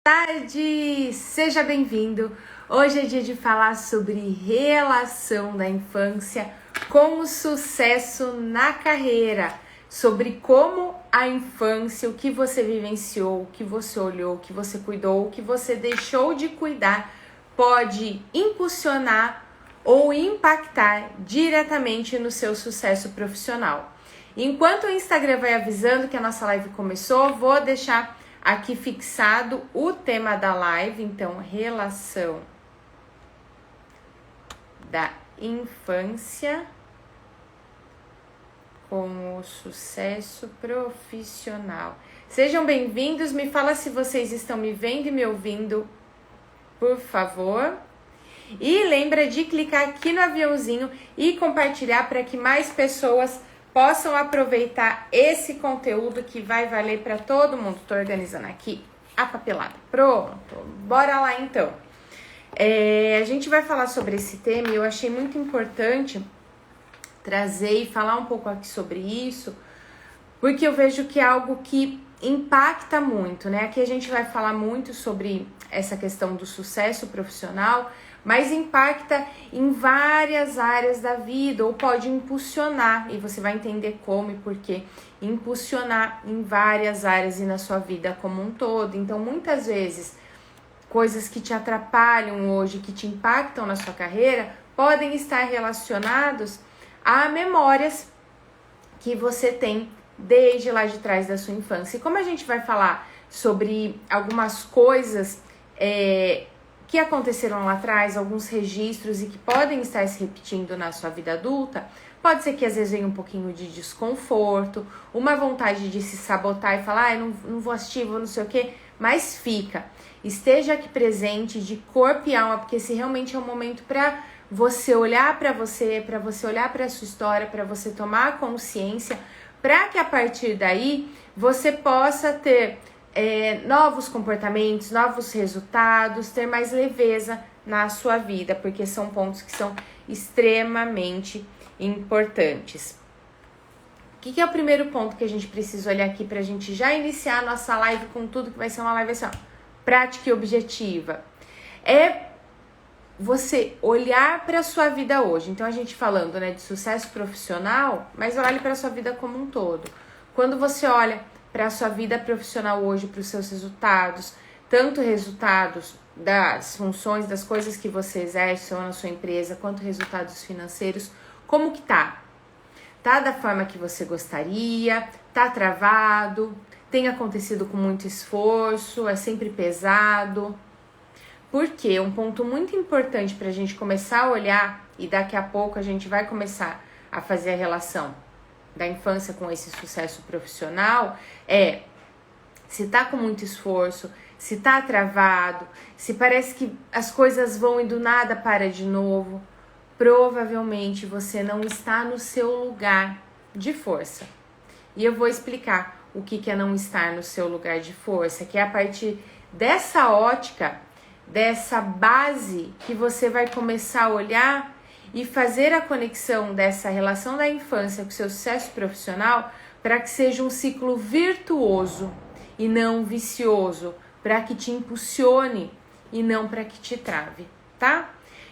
Tarde! Seja bem-vindo! Hoje é dia de falar sobre relação da infância com o sucesso na carreira, sobre como a infância, o que você vivenciou, o que você olhou, o que você cuidou, o que você deixou de cuidar, pode impulsionar ou impactar diretamente no seu sucesso profissional. Enquanto o Instagram vai avisando que a nossa live começou, vou deixar aqui fixado o tema da live, então, relação da infância com o sucesso profissional. Sejam bem-vindos, me fala se vocês estão me vendo e me ouvindo, por favor. E lembra de clicar aqui no aviãozinho e compartilhar para que mais pessoas possam aproveitar esse conteúdo que vai valer para todo mundo. Tô organizando aqui a papelada. Pronto, bora lá então. A gente vai falar sobre esse tema e eu achei muito importante trazer e falar um pouco aqui sobre isso, porque eu vejo que é algo que impacta muito, né? Aqui a gente vai falar muito sobre essa questão do sucesso profissional, mas impacta em várias áreas da vida, ou pode impulsionar, e você vai entender como e por quê, impulsionar em várias áreas e na sua vida como um todo. Então, muitas vezes, coisas que te atrapalham hoje, que te impactam na sua carreira, podem estar relacionados a memórias que você tem desde lá de trás da sua infância. E como a gente vai falar sobre algumas coisas que aconteceram lá atrás, alguns registros e que podem estar se repetindo na sua vida adulta, pode ser que às vezes venha um pouquinho de desconforto, uma vontade de se sabotar e falar, não vou assistir, vou não sei o quê, mas fica. Esteja aqui presente de corpo e alma, porque esse realmente é um momento para você olhar para você olhar para a sua história, para você tomar consciência, para que a partir daí você possa ter novos comportamentos, novos resultados, ter mais leveza na sua vida, porque são pontos que são extremamente importantes. O que é o primeiro ponto que a gente precisa olhar aqui para a gente já iniciar a nossa live com tudo, que vai ser uma live assim, ó, prática e objetiva? É você olhar para a sua vida hoje. Então, a gente falando, né, de sucesso profissional, mas olhe para a sua vida como um todo. Quando você olha para a sua vida profissional hoje, para os seus resultados, tanto resultados das funções, das coisas que você exerce ou na sua empresa, quanto resultados financeiros, como que tá? Tá da forma que você gostaria? Tá travado? Tem acontecido com muito esforço? É sempre pesado? Porque um ponto muito importante para a gente começar a olhar, e daqui a pouco a gente vai começar a fazer a relação da infância com esse sucesso profissional, é se tá com muito esforço, se tá travado, se parece que as coisas vão e do nada para de novo, provavelmente você não está no seu lugar de força. E eu vou explicar o que é não estar no seu lugar de força, que é a partir dessa ótica, dessa base, que você vai começar a olhar e fazer a conexão dessa relação da infância com o seu sucesso profissional para que seja um ciclo virtuoso e não vicioso, para que te impulsione e não para que te trave, tá?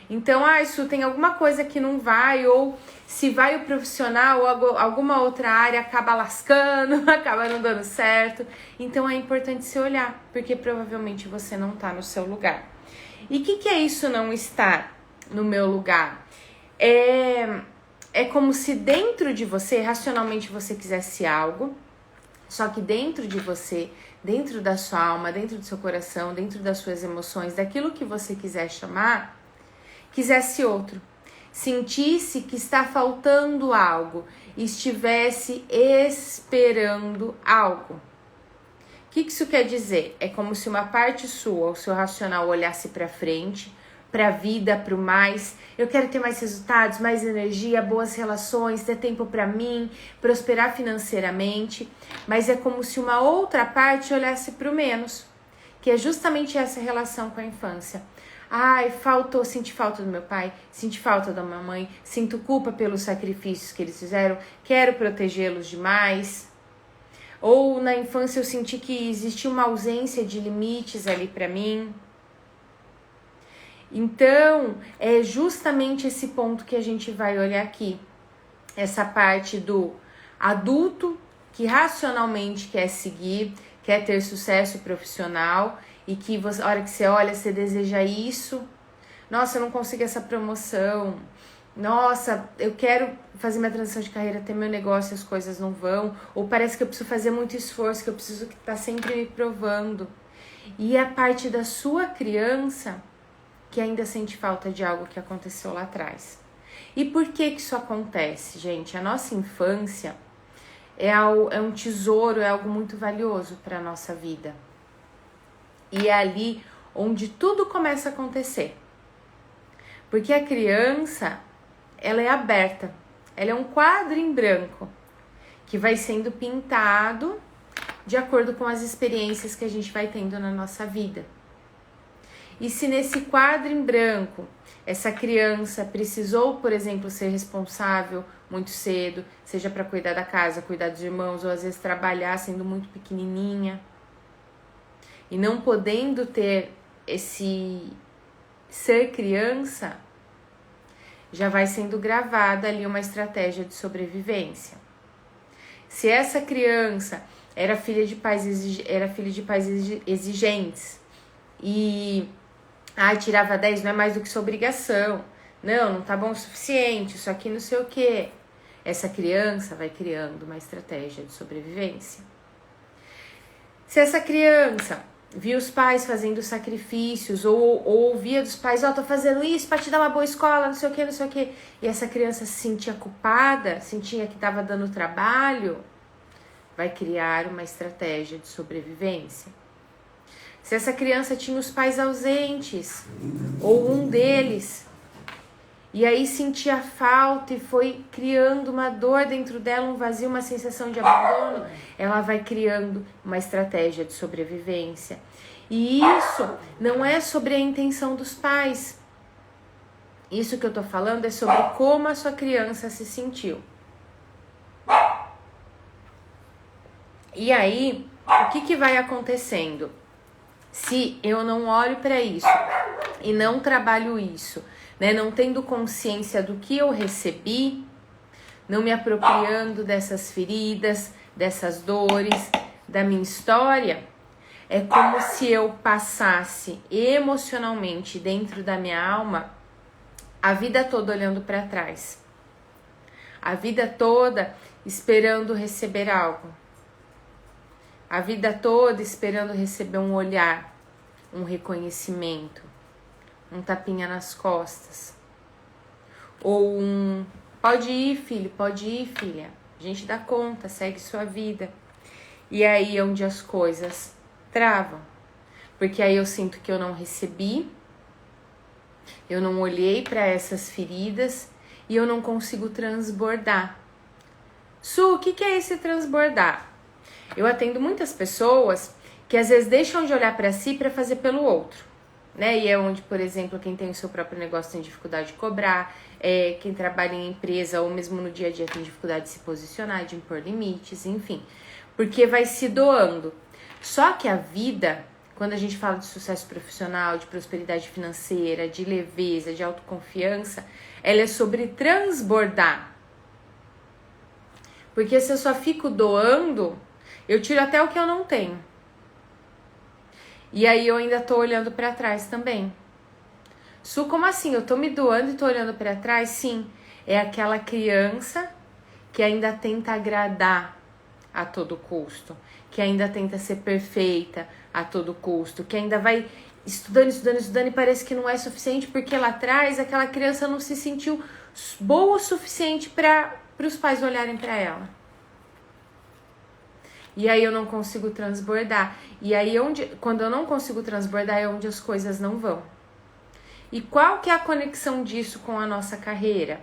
Então, isso tem alguma coisa que não vai, ou se vai o profissional ou alguma outra área acaba lascando, acaba não dando certo. Então, é importante se olhar, porque provavelmente você não está no seu lugar. E o que é isso não estar no meu lugar? É como se dentro de você, racionalmente, você quisesse algo, só que dentro de você, dentro da sua alma, dentro do seu coração, dentro das suas emoções, daquilo que você quiser chamar, quisesse outro. Sentisse que está faltando algo, estivesse esperando algo. O que isso quer dizer? É como se uma parte sua, o seu racional, olhasse para frente, para a vida, para o mais. Eu quero ter mais resultados, mais energia, boas relações, ter tempo para mim, prosperar financeiramente. Mas é como se uma outra parte olhasse para o menos, que é justamente essa relação com a infância. Senti falta do meu pai, senti falta da minha mãe, sinto culpa pelos sacrifícios que eles fizeram, quero protegê-los demais. Ou na infância eu senti que existia uma ausência de limites ali para mim. Então, é justamente esse ponto que a gente vai olhar aqui. Essa parte do adulto que racionalmente quer seguir, quer ter sucesso profissional e que a hora que você olha, você deseja isso. Nossa, eu não consigo essa promoção. Nossa, eu quero fazer minha transição de carreira, ter meu negócio e as coisas não vão. Ou parece que eu preciso fazer muito esforço, que eu preciso estar sempre me provando. E a parte da sua criança que ainda sente falta de algo que aconteceu lá atrás. E por que isso acontece, gente? A nossa infância é um tesouro, é algo muito valioso para a nossa vida. E é ali onde tudo começa a acontecer. Porque a criança, ela é aberta. Ela é um quadro em branco que vai sendo pintado de acordo com as experiências que a gente vai tendo na nossa vida. E se nesse quadro em branco, essa criança precisou, por exemplo, ser responsável muito cedo, seja para cuidar da casa, cuidar dos irmãos, ou às vezes trabalhar sendo muito pequenininha, e não podendo ter esse ser criança, já vai sendo gravada ali uma estratégia de sobrevivência. Se essa criança era filha de pais exigentes e tirava 10, não é mais do que sua obrigação, não tá bom o suficiente, isso aqui não sei o que, essa criança vai criando uma estratégia de sobrevivência. Se essa criança via os pais fazendo sacrifícios ou ouvia dos pais, tô fazendo isso para te dar uma boa escola, não sei o que, e essa criança se sentia culpada, sentia que estava dando trabalho, vai criar uma estratégia de sobrevivência. Se essa criança tinha os pais ausentes, ou um deles, e aí sentia falta e foi criando uma dor dentro dela, um vazio, uma sensação de abandono, ela vai criando uma estratégia de sobrevivência. E isso não é sobre a intenção dos pais. Isso que eu tô falando é sobre como a sua criança se sentiu. E aí, o que vai acontecendo? Se eu não olho para isso e não trabalho isso, né, não tendo consciência do que eu recebi, não me apropriando dessas feridas, dessas dores, da minha história, é como se eu passasse emocionalmente dentro da minha alma a vida toda olhando para trás, a vida toda esperando receber algo. A vida toda esperando receber um olhar, um reconhecimento, um tapinha nas costas. Ou um, pode ir filho, pode ir filha, a gente dá conta, segue sua vida. E aí é onde as coisas travam. Porque aí eu sinto que eu não recebi, eu não olhei para essas feridas e eu não consigo transbordar. Su, o que é esse transbordar? Eu atendo muitas pessoas que às vezes deixam de olhar para si para fazer pelo outro, né? E é onde, por exemplo, quem tem o seu próprio negócio tem dificuldade de cobrar, quem trabalha em empresa ou mesmo no dia a dia tem dificuldade de se posicionar, de impor limites, enfim, porque vai se doando. Só que a vida, quando a gente fala de sucesso profissional, de prosperidade financeira, de leveza, de autoconfiança, ela é sobre transbordar. Porque se eu só fico doando, eu tiro até o que eu não tenho. E aí eu ainda tô olhando pra trás também. Su, como assim? Eu tô me doando e tô olhando pra trás? Sim, é aquela criança que ainda tenta agradar a todo custo, que ainda tenta ser perfeita a todo custo, que ainda vai estudando e parece que não é suficiente porque lá atrás aquela criança não se sentiu boa o suficiente para os pais olharem para ela. E aí eu não consigo transbordar. E aí quando eu não consigo transbordar é onde as coisas não vão. E qual que é a conexão disso com a nossa carreira?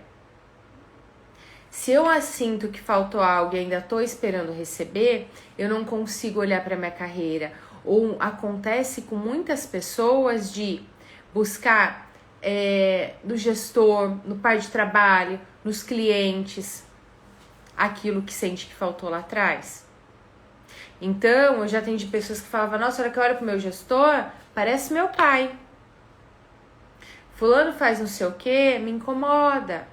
Se eu sinto que faltou algo e ainda estou esperando receber, eu não consigo olhar para minha carreira. Ou acontece com muitas pessoas de buscar no gestor, no par de trabalho, nos clientes, aquilo que sente que faltou lá atrás. Então, eu já atendi pessoas que falavam, nossa, a hora que eu olho pro meu gestor, parece meu pai. Fulano faz não sei o quê, me incomoda.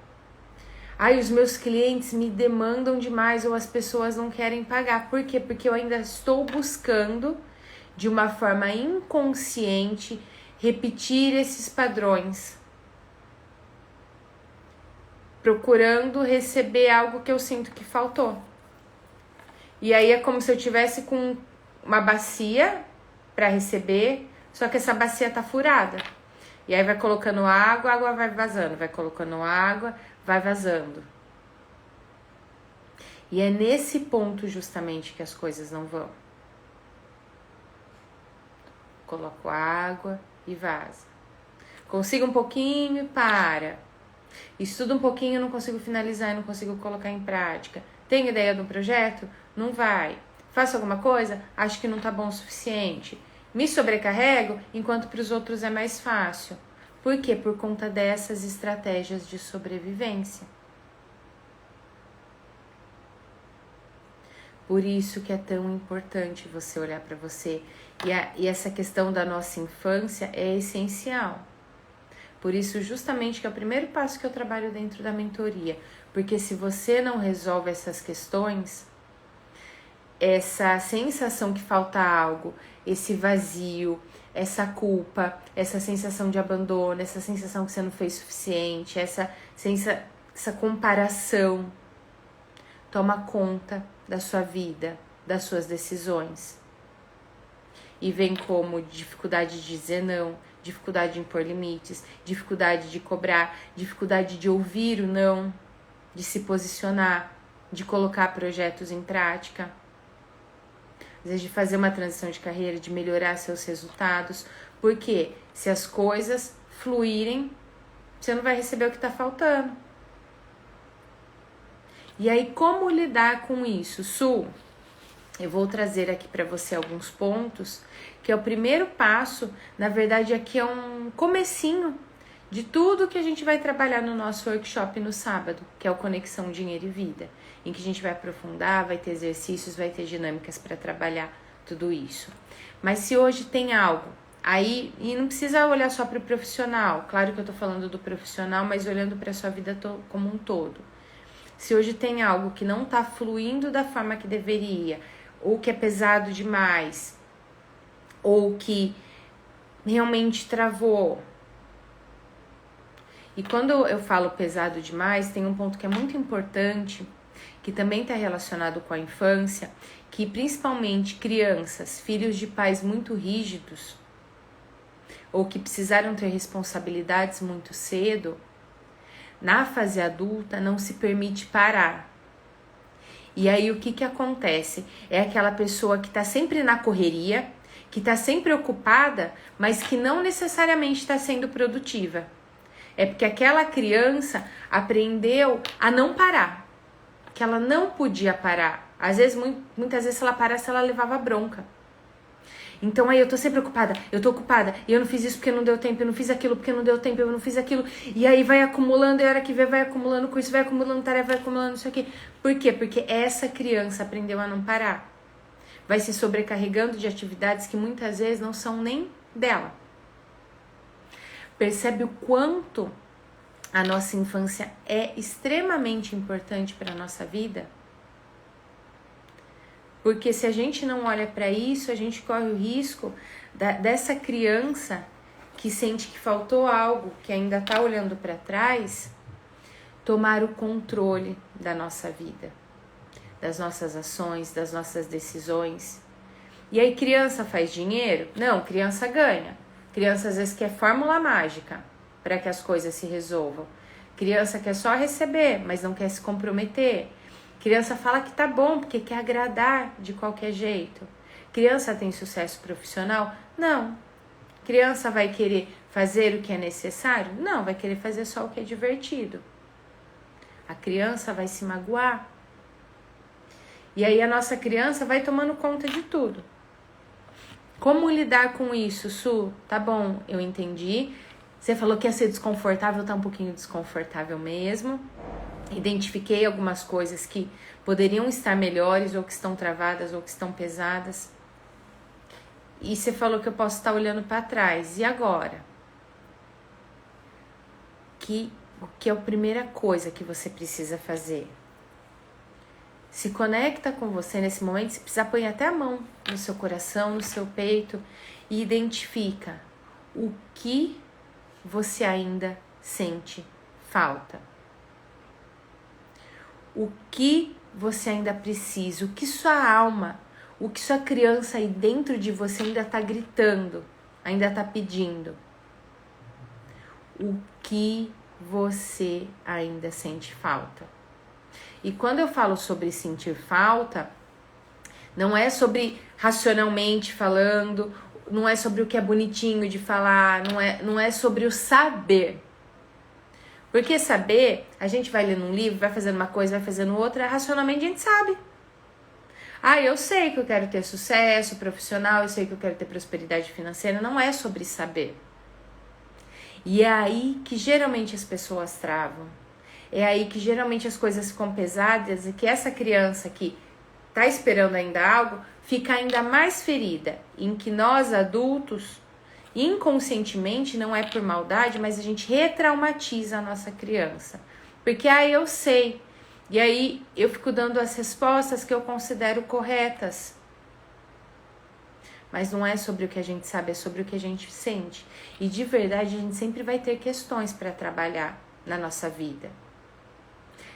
Aí os meus clientes me demandam demais ou as pessoas não querem pagar. Por quê? Porque eu ainda estou buscando, de uma forma inconsciente, repetir esses padrões. Procurando receber algo que eu sinto que faltou. E aí é como se eu tivesse com uma bacia para receber, só que essa bacia tá furada. E aí vai colocando água, a água vai vazando, vai colocando água, vai vazando. E é nesse ponto justamente que as coisas não vão. Coloco água e vaza. Consigo um pouquinho e para. Estudo um pouquinho, não consigo finalizar, não consigo colocar em prática. Tenho ideia do projeto? Não vai. Faço alguma coisa? Acho que não tá bom o suficiente. Me sobrecarrego, enquanto para os outros é mais fácil. Por quê? Por conta dessas estratégias de sobrevivência. Por isso que é tão importante você olhar para você. E essa questão da nossa infância é essencial. Por isso, justamente, que é o primeiro passo que eu trabalho dentro da mentoria. Porque se você não resolve essas questões, essa sensação que falta algo, esse vazio, essa culpa, essa sensação de abandono, essa sensação que você não fez suficiente, essa comparação toma conta da sua vida, das suas decisões. E vem como dificuldade de dizer não, dificuldade de impor limites, dificuldade de cobrar, dificuldade de ouvir o não, de se posicionar, de colocar projetos em prática, às vezes de fazer uma transição de carreira, de melhorar seus resultados, porque se as coisas fluírem, você não vai receber o que está faltando. E aí, como lidar com isso? Su, eu vou trazer aqui para você alguns pontos, que é o primeiro passo, na verdade aqui é um comecinho de tudo que a gente vai trabalhar no nosso workshop no sábado, que é o Conexão Dinheiro e Vida, em que a gente vai aprofundar, vai ter exercícios, vai ter dinâmicas para trabalhar tudo isso. Mas se hoje tem algo, aí, e não precisa olhar só para o profissional, claro que eu tô falando do profissional, mas olhando para a sua vida como um todo. Se hoje tem algo que não tá fluindo da forma que deveria, ou que é pesado demais, ou que realmente travou. E quando eu falo pesado demais, tem um ponto que é muito importante, que também está relacionado com a infância, que principalmente crianças, filhos de pais muito rígidos, ou que precisaram ter responsabilidades muito cedo, na fase adulta não se permite parar. E aí o que acontece? É aquela pessoa que está sempre na correria, que está sempre ocupada, mas que não necessariamente está sendo produtiva. É porque aquela criança aprendeu a não parar, que ela não podia parar. Às vezes, muitas vezes, se ela parasse, ela levava bronca. Então aí eu tô sempre ocupada, eu tô ocupada, e eu não fiz isso porque não deu tempo, eu não fiz aquilo porque não deu tempo, eu não fiz aquilo, e aí vai acumulando, e a hora que vê vai acumulando com isso, vai acumulando tarefa, vai acumulando isso aqui. Por quê? Porque essa criança aprendeu a não parar. Vai se sobrecarregando de atividades que muitas vezes não são nem dela. Percebe o quanto a nossa infância é extremamente importante para a nossa vida? Porque se a gente não olha para isso, a gente corre o risco dessa criança que sente que faltou algo, que ainda está olhando para trás, tomar o controle da nossa vida, das nossas ações, das nossas decisões. E aí criança faz dinheiro? Não, criança ganha. Criança às vezes quer fórmula mágica para que as coisas se resolvam. Criança quer só receber, mas não quer se comprometer. Criança fala que tá bom, porque quer agradar de qualquer jeito. Criança tem sucesso profissional? Não. Criança vai querer fazer o que é necessário? Não, vai querer fazer só o que é divertido. A criança vai se magoar. E aí a nossa criança vai tomando conta de tudo. Como lidar com isso, Su? Tá bom, eu entendi. Você falou que ia ser desconfortável, tá um pouquinho desconfortável mesmo. Identifiquei algumas coisas que poderiam estar melhores, ou que estão travadas, ou que estão pesadas. E você falou que eu posso estar olhando para trás. E agora? O que é a primeira coisa que você precisa fazer? Se conecta com você nesse momento. Se precisar, põe até a mão no seu coração, no seu peito, e identifica o que você ainda sente falta. O que você ainda precisa, o que sua alma, o que sua criança aí dentro de você ainda está gritando, ainda está pedindo. O que você ainda sente falta. E quando eu falo sobre sentir falta, não é sobre racionalmente falando, não é sobre o que é bonitinho de falar, não é sobre o saber. Porque saber, a gente vai lendo um livro, vai fazendo uma coisa, vai fazendo outra, racionalmente a gente sabe. Eu sei que eu quero ter sucesso profissional, eu sei que eu quero ter prosperidade financeira, não é sobre saber. E é aí que geralmente as pessoas travam. É aí que geralmente as coisas ficam pesadas e que essa criança que tá esperando ainda algo, fica ainda mais ferida, em que nós adultos, inconscientemente, não é por maldade, mas a gente retraumatiza a nossa criança. Porque eu sei, e aí eu fico dando as respostas que eu considero corretas. Mas não é sobre o que a gente sabe, é sobre o que a gente sente. E de verdade, a gente sempre vai ter questões para trabalhar na nossa vida.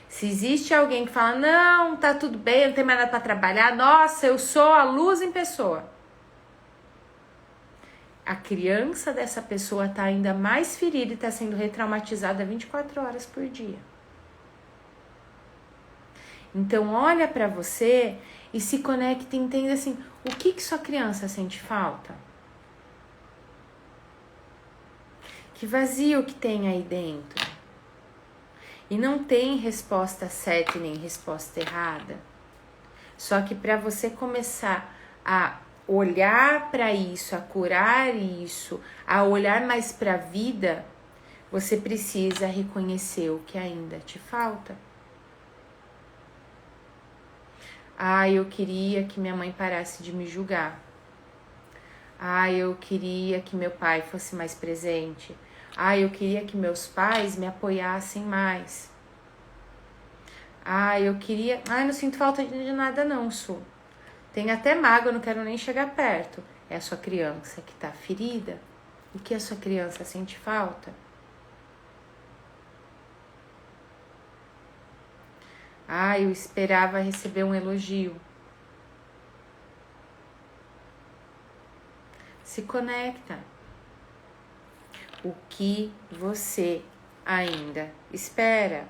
Se existe alguém que fala, não, tá tudo bem, não tem mais nada para trabalhar, nossa, eu sou a luz em pessoa. A criança dessa pessoa tá ainda mais ferida e tá sendo retraumatizada 24 horas por dia. Então, olha para você e se conecta e entenda assim, o que sua criança sente falta? Que vazio que tem aí dentro? E não tem resposta certa e nem resposta errada. Só que para você começar a olhar para isso, a curar isso, a olhar mais para a vida, você precisa reconhecer o que ainda te falta. Eu queria que minha mãe parasse de me julgar. Eu queria que meu pai fosse mais presente. Eu queria que meus pais me apoiassem mais. Eu queria... não sinto falta de nada não, Su. Tem até mágoa, eu não quero nem chegar perto. É a sua criança que tá ferida. O que a sua criança sente falta? Eu esperava receber um elogio. Se conecta. O que você ainda espera?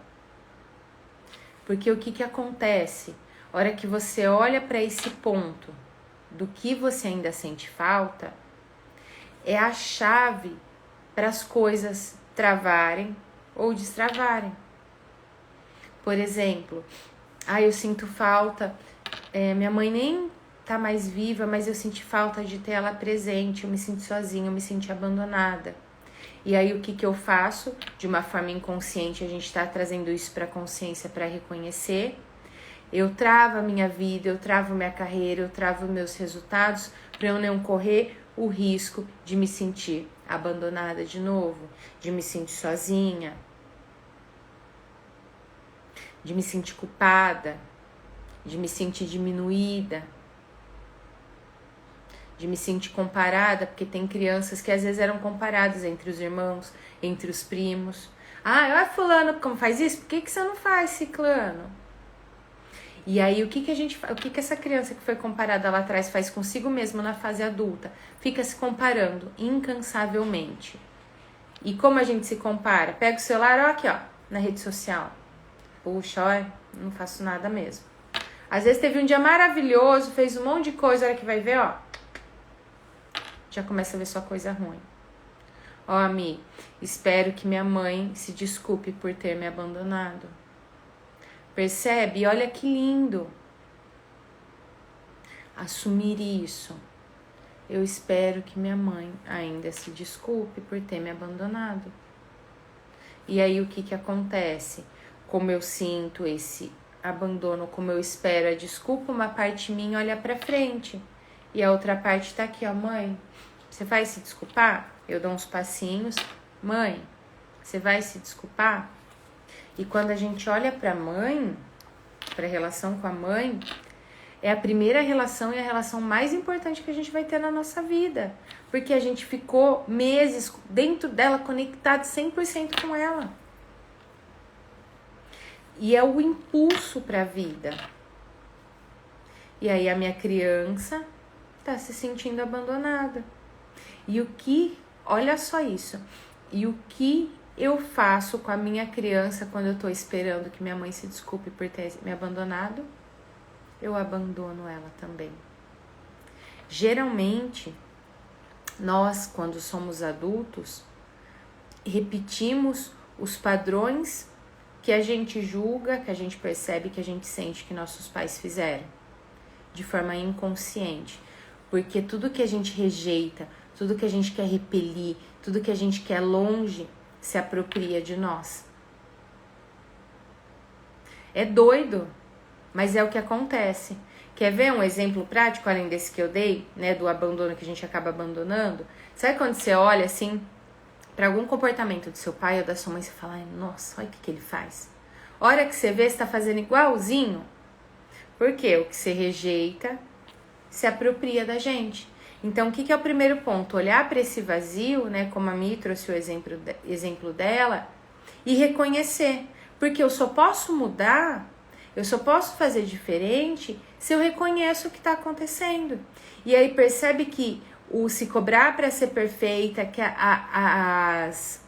Porque o que acontece? A hora que você olha para esse ponto do que você ainda sente falta, é a chave para as coisas travarem ou destravarem. Por exemplo, eu sinto falta, minha mãe nem tá mais viva, mas eu senti falta de ter ela presente, eu me sinto sozinha, eu me senti abandonada. E aí o que eu faço? De uma forma inconsciente, a gente tá trazendo isso para a consciência para reconhecer. Eu travo a minha vida, eu travo minha carreira, eu travo meus resultados para eu não correr o risco de me sentir abandonada de novo, de me sentir sozinha, de me sentir culpada, de me sentir diminuída, de me sentir comparada, porque tem crianças que às vezes eram comparadas entre os irmãos, entre os primos. Olha fulano como faz isso, por que você não faz, ciclano? E aí o que essa criança que foi comparada lá atrás faz consigo mesma na fase adulta? Fica se comparando incansavelmente. E como a gente se compara? Pega o celular, aqui, na rede social. Puxa, olha, não faço nada mesmo. Às vezes teve um dia maravilhoso, fez um monte de coisa, a hora que vai ver, já começa a ver só coisa ruim. Mi, espero que minha mãe se desculpe por ter me abandonado. Percebe? Olha que lindo. Assumir isso. Eu espero que minha mãe ainda se desculpe por ter me abandonado. E aí o que acontece? como eu sinto esse abandono, como eu espero a desculpa, uma parte minha olha pra frente. E a outra parte tá aqui, ó, mãe, você vai se desculpar? Eu dou uns passinhos. Mãe, você vai se desculpar? E quando a gente olha pra mãe, pra relação com a mãe, é a primeira relação e a relação mais importante que a gente vai ter na nossa vida. Porque a gente ficou meses dentro dela, conectado 100% com ela. E é o impulso para a vida. E aí a minha criança tá se sentindo abandonada. E o que, olha só isso, e o que eu faço com a minha criança quando eu tô esperando que minha mãe se desculpe por ter me abandonado? Eu abandono ela também. Geralmente, nós, quando somos adultos, repetimos os padrões que a gente julga, que a gente percebe, que a gente sente que nossos pais fizeram, de forma inconsciente. Porque tudo que a gente rejeita, tudo que a gente quer repelir, tudo que a gente quer longe, se apropria de nós. É doido, mas é o que acontece. Quer ver um exemplo prático, além desse que eu dei, né, do abandono que a gente acaba abandonando? Sabe quando você olha assim para algum comportamento do seu pai ou da sua mãe, você fala, ai, nossa, olha o que ele faz. Hora que você vê, você tá fazendo igualzinho. Por quê? O que você rejeita se apropria da gente. Então, o que é o primeiro ponto? Olhar para esse vazio, né, como a Mi trouxe o exemplo dela, e reconhecer. Porque eu só posso mudar, eu só posso fazer diferente se eu reconheço o que está acontecendo. E aí percebe que o se cobrar para ser perfeita, que as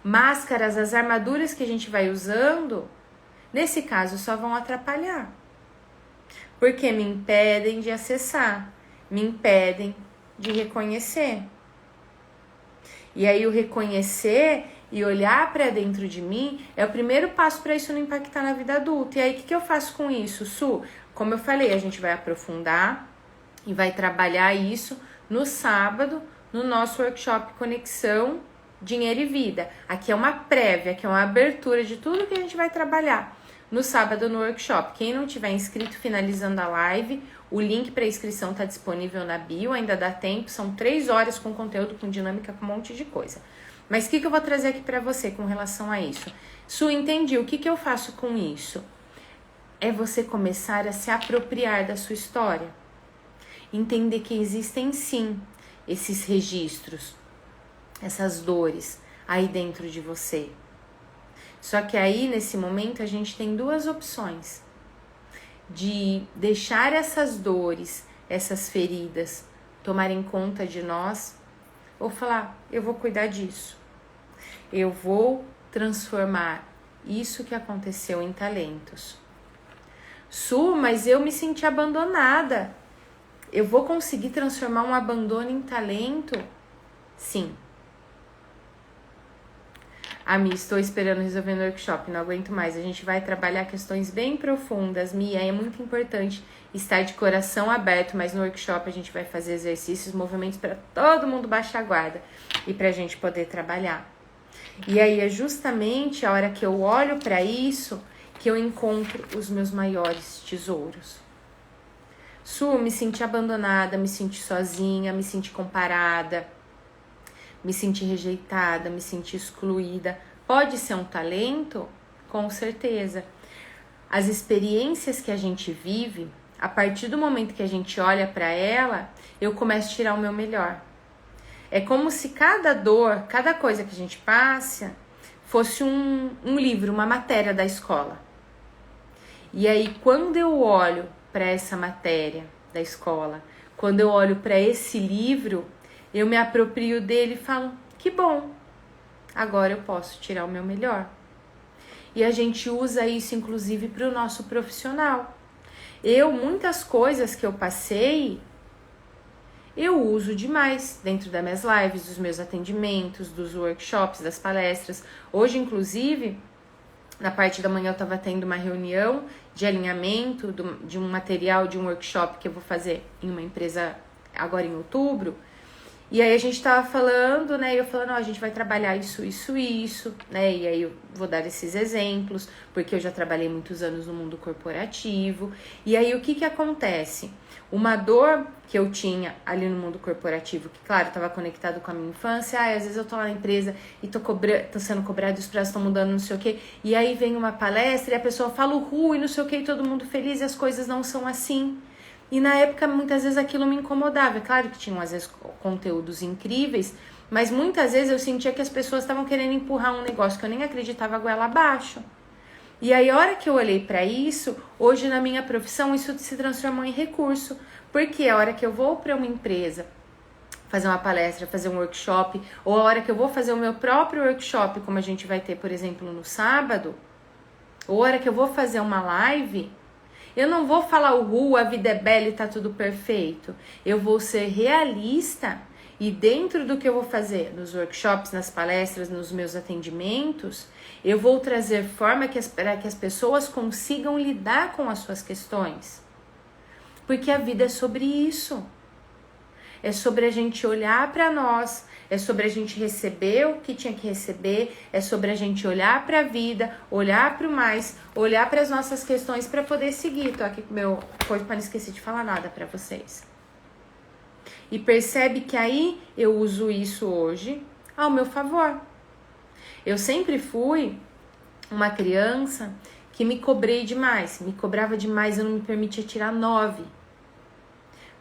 máscaras, as armaduras que a gente vai usando, nesse caso só vão atrapalhar. Porque me impedem de acessar, me impedem de reconhecer. E aí o reconhecer e olhar para dentro de mim é o primeiro passo para isso não impactar na vida adulta. E aí o que eu faço com isso, Su? Como eu falei, a gente vai aprofundar e vai trabalhar isso no sábado, no nosso workshop Conexão Dinheiro e Vida. Aqui é uma prévia, aqui é uma abertura de tudo que a gente vai trabalhar no sábado no workshop. Quem não tiver inscrito, finalizando a live, o link para inscrição está disponível na bio, ainda dá tempo, são 3 horas com conteúdo, com dinâmica, com um monte de coisa. Mas o que eu vou trazer aqui para você com relação a isso? Su, entendi, o que eu faço com isso? É você começar a se apropriar da sua história. Entender que existem sim esses registros, essas dores aí dentro de você. Só que aí, nesse momento, a gente tem 2 opções. De deixar essas dores, essas feridas tomarem conta de nós, ou falar, eu vou cuidar disso. Eu vou transformar isso que aconteceu em talentos. Su, mas eu me senti abandonada. Eu vou conseguir transformar um abandono em talento? Sim. Mi, estou esperando resolver no workshop, não aguento mais. A gente vai trabalhar questões bem profundas, Mia, é muito importante estar de coração aberto, mas no workshop a gente vai fazer exercícios, movimentos para todo mundo baixar a guarda e para a gente poder trabalhar. E aí é justamente a hora que eu olho para isso que eu encontro os meus maiores tesouros. Su, me senti abandonada, me senti sozinha, me senti comparada, me senti rejeitada, me senti excluída. Pode ser um talento? Com certeza. As experiências que a gente vive, a partir do momento que a gente olha para ela, eu começo a tirar o meu melhor. É como se cada dor, cada coisa que a gente passa, fosse um livro, uma matéria da escola. E aí, quando eu olho para essa matéria da escola, quando eu olho para esse livro, eu me aproprio dele e falo, que bom, agora eu posso tirar o meu melhor. E a gente usa isso, inclusive, para o nosso profissional. Muitas coisas que eu passei, eu uso demais dentro das minhas lives, dos meus atendimentos, dos workshops, das palestras. Hoje, inclusive, na parte da manhã eu estava tendo uma reunião de alinhamento de um material, de um workshop que eu vou fazer em uma empresa agora em outubro. E aí a gente tava falando, né, e eu falando, ó, a gente vai trabalhar isso, né, e aí eu vou dar esses exemplos, porque eu já trabalhei muitos anos no mundo corporativo, e aí o que que acontece? Uma dor que eu tinha ali no mundo corporativo, que claro, estava conectado com a minha infância, às vezes eu tô lá na empresa e tô sendo cobrado, os prazos estão mudando, não sei o quê, e aí vem uma palestra e a pessoa fala e não sei o quê, e todo mundo feliz, e as coisas não são assim. E na época, muitas vezes aquilo me incomodava. É claro que tinham, às vezes, conteúdos incríveis, mas muitas vezes eu sentia que as pessoas estavam querendo empurrar um negócio que eu nem acreditava goela abaixo. E aí, a hora que eu olhei para isso, hoje na minha profissão, isso se transformou em recurso. Porque a hora que eu vou para uma empresa fazer uma palestra, fazer um workshop, ou a hora que eu vou fazer o meu próprio workshop, como a gente vai ter, por exemplo, no sábado, ou a hora que eu vou fazer uma live, eu não vou falar a vida é bela e tá tudo perfeito. Eu vou ser realista e dentro do que eu vou fazer nos workshops, nas palestras, nos meus atendimentos, eu vou trazer forma para que as pessoas consigam lidar com as suas questões. Porque a vida é sobre isso. É sobre a gente olhar para nós, é sobre a gente receber o que tinha que receber, é sobre a gente olhar para a vida, olhar para o mais, olhar para as nossas questões para poder seguir. Tô aqui com meu coisa para não esquecer de falar nada para vocês. E percebe que aí eu uso isso hoje ao meu favor. Eu sempre fui uma criança que me cobrei demais, me cobrava demais, eu não me permitia tirar 9.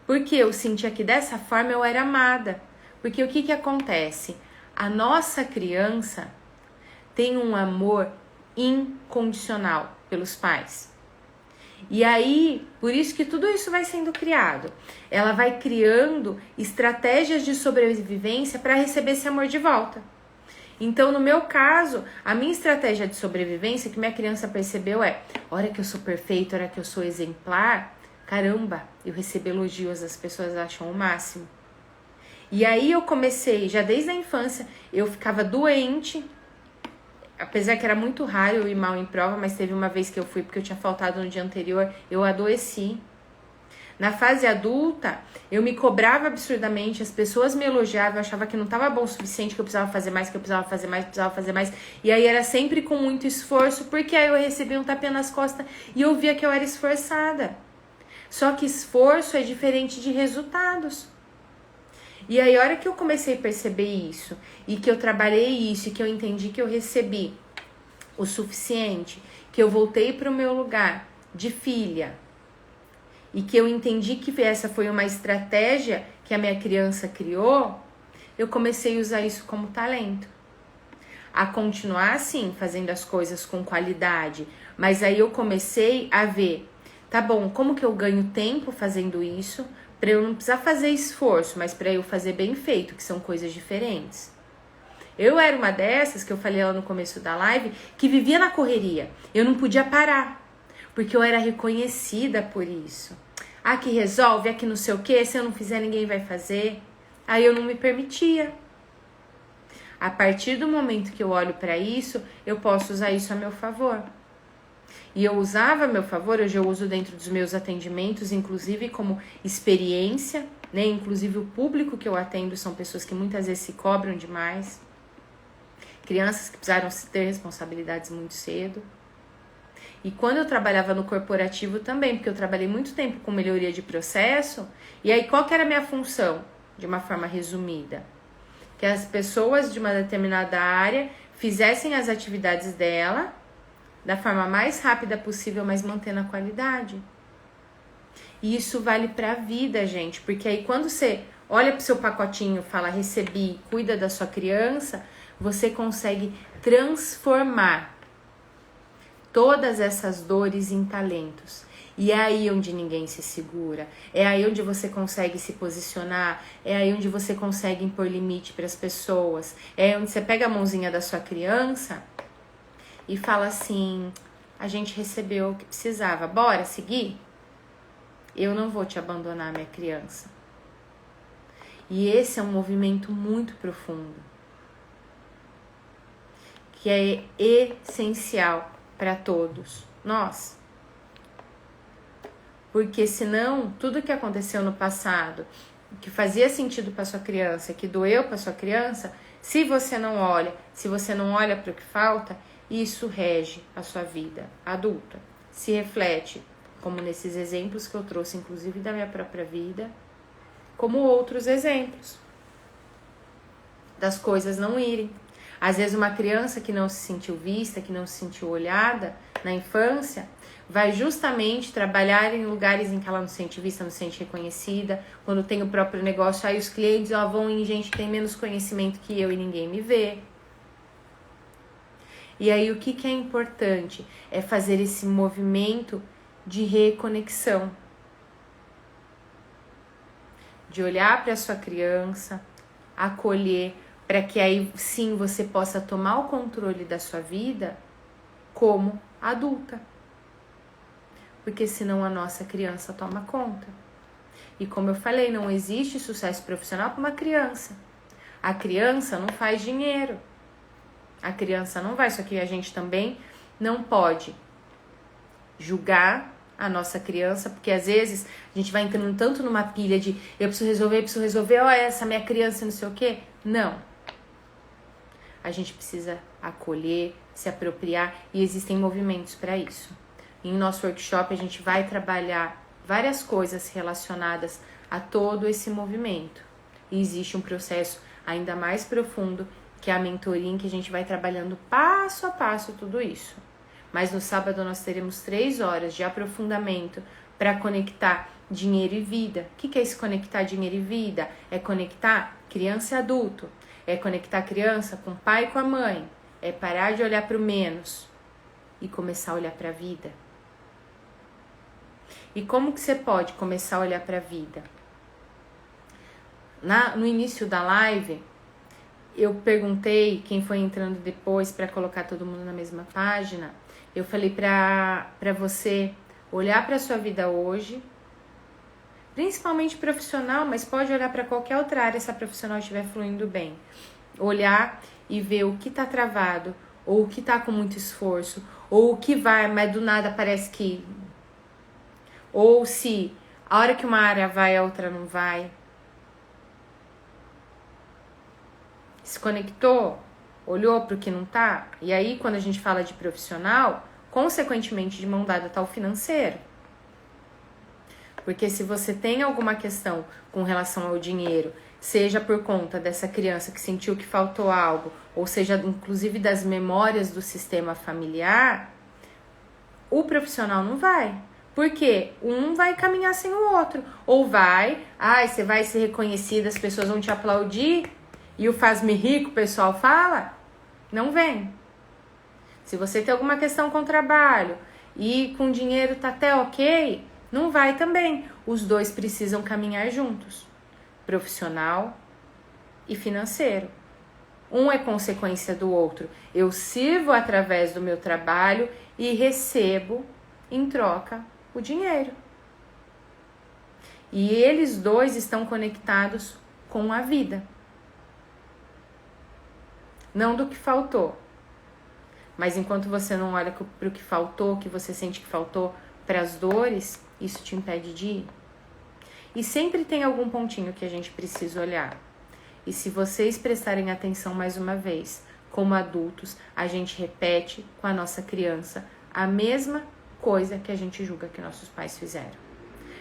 Porque eu sentia que dessa forma eu era amada. Porque o que que acontece? A nossa criança tem um amor incondicional pelos pais. E aí, por isso que tudo isso vai sendo criado. Ela vai criando estratégias de sobrevivência para receber esse amor de volta. Então, no meu caso, a minha estratégia de sobrevivência que minha criança percebeu é: hora que eu sou perfeita, hora que eu sou exemplar, caramba, eu recebo elogios, as pessoas acham o máximo. E aí eu comecei, já desde a infância, eu ficava doente, apesar que era muito raro eu ir mal em prova, mas teve uma vez que eu fui porque eu tinha faltado no dia anterior, eu adoeci. Na fase adulta, eu me cobrava absurdamente, as pessoas me elogiavam, eu achava que não estava bom o suficiente, que eu precisava fazer mais, e aí era sempre com muito esforço, porque aí eu recebia um tapinha nas costas e eu via que eu era esforçada. Só que esforço é diferente de resultados. E aí, a hora que eu comecei a perceber isso, e que eu trabalhei isso, e que eu entendi que eu recebi o suficiente, que eu voltei para o meu lugar de filha, e que eu entendi que essa foi uma estratégia que a minha criança criou, eu comecei a usar isso como talento. A continuar assim, fazendo as coisas com qualidade. Mas aí eu comecei a ver, tá bom, como que eu ganho tempo fazendo isso, para eu não precisar fazer esforço, mas para eu fazer bem feito, que são coisas diferentes. Eu era uma dessas, que eu falei lá no começo da live, que vivia na correria. Eu não podia parar, porque eu era reconhecida por isso. Ah, que resolve, que não sei o que, se eu não fizer ninguém vai fazer. Aí eu não me permitia. A partir do momento que eu olho para isso, eu posso usar isso a meu favor. E eu usava a meu favor, hoje eu uso dentro dos meus atendimentos, inclusive como experiência, né? Inclusive o público que eu atendo são pessoas que muitas vezes se cobram demais. Crianças que precisaram ter responsabilidades muito cedo. E quando eu trabalhava no corporativo também, porque eu trabalhei muito tempo com melhoria de processo, e aí qual que era a minha função? De uma forma resumida. Que as pessoas de uma determinada área fizessem as atividades dela da forma mais rápida possível, mas mantendo a qualidade. E isso vale para a vida, gente, porque aí quando você olha para o seu pacotinho, fala recebi, cuida da sua criança, você consegue transformar todas essas dores em talentos. E é aí onde ninguém se segura, é aí onde você consegue se posicionar, é aí onde você consegue impor limite para as pessoas, é aí onde você pega a mãozinha da sua criança e fala assim, a gente recebeu o que precisava, bora seguir? Eu não vou te abandonar, minha criança. E esse é um movimento muito profundo, que é essencial para todos nós. Porque senão, tudo que aconteceu no passado, que fazia sentido para sua criança, que doeu para sua criança, se você não olha para o que falta, isso rege a sua vida adulta. Se reflete, como nesses exemplos que eu trouxe, inclusive da minha própria vida, como outros exemplos das coisas não irem. Às vezes uma criança que não se sentiu vista, que não se sentiu olhada na infância, vai justamente trabalhar em lugares em que ela não se sente vista, não se sente reconhecida. Quando tem o próprio negócio, aí os clientes vão em gente que tem menos conhecimento que eu e ninguém me vê. E aí o que é importante? É fazer esse movimento de reconexão. De olhar para a sua criança, acolher, para que aí sim você possa tomar o controle da sua vida como adulta. Porque senão a nossa criança toma conta. E como eu falei, não existe sucesso profissional para uma criança. A criança não faz dinheiro. A criança não vai, só que a gente também não pode julgar a nossa criança, porque às vezes a gente vai entrando tanto numa pilha de eu preciso resolver, ó, essa minha criança não sei o quê. Não. A gente precisa acolher, se apropriar e existem movimentos para isso. Em nosso workshop a gente vai trabalhar várias coisas relacionadas a todo esse movimento. E existe um processo ainda mais profundo, que é a mentoria, em que a gente vai trabalhando passo a passo tudo isso. Mas no sábado nós teremos 3 horas de aprofundamento para conectar dinheiro e vida. O que é esse conectar dinheiro e vida? É conectar criança e adulto. É conectar a criança com o pai e com a mãe. É parar de olhar para o menos e começar a olhar para a vida. E como que você pode começar a olhar para a vida? No início da live, eu perguntei, quem foi entrando depois para colocar todo mundo na mesma página, eu falei para você olhar para a sua vida hoje, principalmente profissional, mas pode olhar para qualquer outra área se a profissional estiver fluindo bem. Olhar e ver o que está travado, ou o que está com muito esforço, ou o que vai, mas do nada parece que... Ou se a hora que uma área vai, a outra não vai. Se conectou, olhou para o que não tá, e aí quando a gente fala de profissional, consequentemente de mão dada tá o financeiro. Porque se você tem alguma questão com relação ao dinheiro, seja por conta dessa criança que sentiu que faltou algo, ou seja, inclusive das memórias do sistema familiar, o profissional não vai. Porque um vai caminhar sem o outro. Ou vai, você vai ser reconhecida, as pessoas vão te aplaudir, e o faz-me rico, o pessoal fala, não vem. Se você tem alguma questão com o trabalho e com dinheiro tá até ok, não vai também. Os dois precisam caminhar juntos, profissional e financeiro. Um é consequência do outro. Eu sirvo através do meu trabalho e recebo em troca o dinheiro. E eles dois estão conectados com a vida. Não do que faltou. Mas enquanto você não olha para o que faltou, que você sente que faltou, para as dores, isso te impede de ir. E sempre tem algum pontinho que a gente precisa olhar. E se vocês prestarem atenção mais uma vez, como adultos, a gente repete com a nossa criança a mesma coisa que a gente julga que nossos pais fizeram.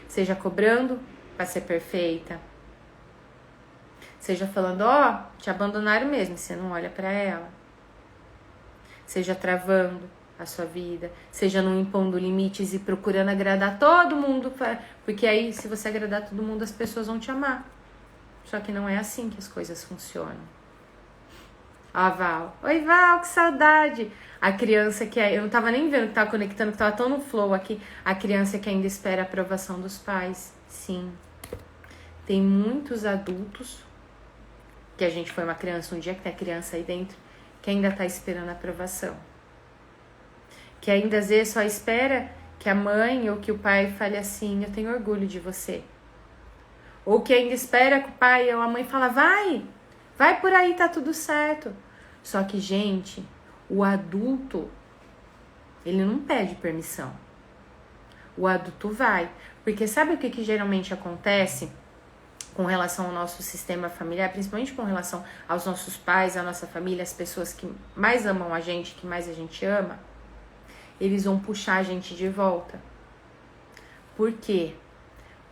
Seja cobrando para ser perfeita, seja falando, te abandonaram mesmo, você não olha pra ela. Seja travando a sua vida, seja não impondo limites e procurando agradar todo mundo, porque aí se você agradar todo mundo, as pessoas vão te amar. Só que não é assim que as coisas funcionam. Ó, Val. Oi, Val, que saudade. A criança que eu não tava nem vendo que tava conectando, que tava tão no flow aqui. A criança que ainda espera a aprovação dos pais. Sim. Tem muitos adultos que a gente foi uma criança um dia, que tem a criança aí dentro, que ainda tá esperando a aprovação. Que ainda às vezes só espera que a mãe ou que o pai fale assim, eu tenho orgulho de você. Ou que ainda espera que o pai ou a mãe fala, vai por aí, tá tudo certo. Só que, gente, o adulto, ele não pede permissão. O adulto vai. Porque sabe o que geralmente acontece com relação ao nosso sistema familiar, principalmente com relação aos nossos pais, à nossa família, as pessoas que mais amam a gente, que mais a gente ama, eles vão puxar a gente de volta. Por quê?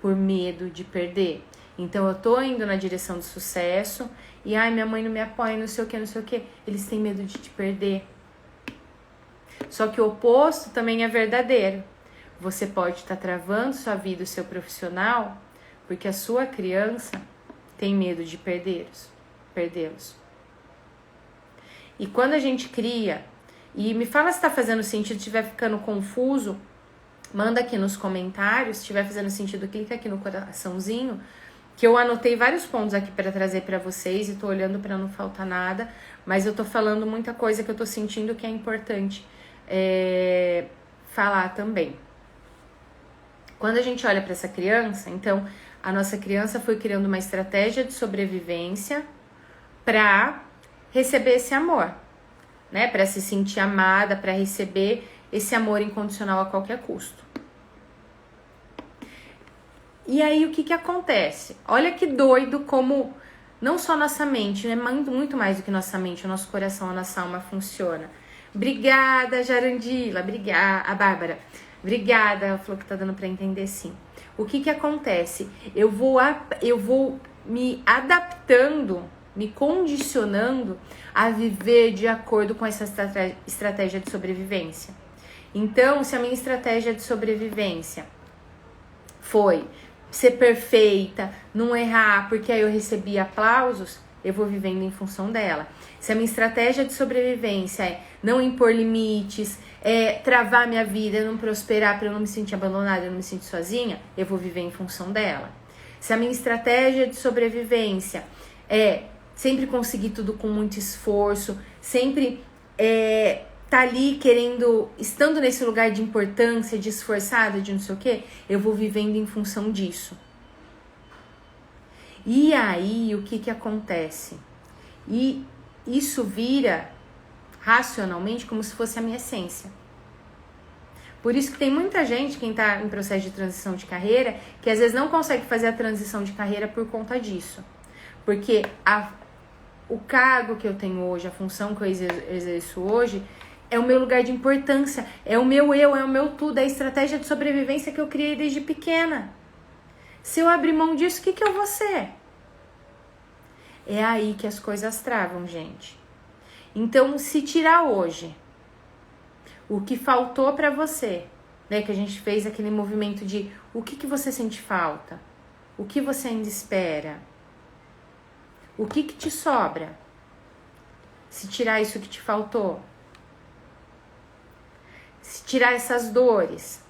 Por medo de perder. Então eu tô indo na direção do sucesso e ai, minha mãe não me apoia, não sei o que, não sei o que. Eles têm medo de te perder. Só que o oposto também é verdadeiro. Você pode estar travando sua vida, o seu profissional, porque a sua criança tem medo de perdê-los. E quando a gente cria, e me fala se está fazendo sentido, se estiver ficando confuso, manda aqui nos comentários, se estiver fazendo sentido, clica aqui no coraçãozinho, que eu anotei vários pontos aqui para trazer para vocês e tô olhando para não faltar nada, mas eu tô falando muita coisa que eu tô sentindo que é importante falar também. Quando a gente olha para essa criança, então a nossa criança foi criando uma estratégia de sobrevivência para receber esse amor, né? Para se sentir amada, para receber esse amor incondicional a qualquer custo. E aí o que acontece? Olha que doido como não só nossa mente, né? Muito mais do que nossa mente, o nosso coração, a nossa alma funciona. Obrigada, Jarandila, obrigada, a Bárbara. Obrigada, ela falou que tá dando para entender sim. O que acontece? Eu vou me adaptando, me condicionando a viver de acordo com essa estratégia de sobrevivência. Então, se a minha estratégia de sobrevivência foi ser perfeita, não errar, porque aí eu recebi aplausos, eu vou vivendo em função dela. Se a minha estratégia de sobrevivência é não impor limites, é travar minha vida, não prosperar para eu não me sentir abandonada, eu não me sentir sozinha, eu vou viver em função dela. Se a minha estratégia de sobrevivência é sempre conseguir tudo com muito esforço, sempre tá ali querendo, estando nesse lugar de importância, de esforçado, de não sei o quê, eu vou vivendo em função disso. E aí, o que acontece? E isso vira, racionalmente, como se fosse a minha essência. Por isso que tem muita gente, quem tá em processo de transição de carreira, que às vezes não consegue fazer a transição de carreira por conta disso. Porque o cargo que eu tenho hoje, a função que eu exerço hoje, é o meu lugar de importância, é o meu eu, é o meu tudo, é a estratégia de sobrevivência que eu criei desde pequena. Se eu abrir mão disso, o que eu vou ser? É aí que as coisas travam, gente. Então, se tirar hoje o que faltou pra você, né, que a gente fez aquele movimento de o que você sente falta, o que você ainda espera, o que te sobra, se tirar isso que te faltou, se tirar essas dores,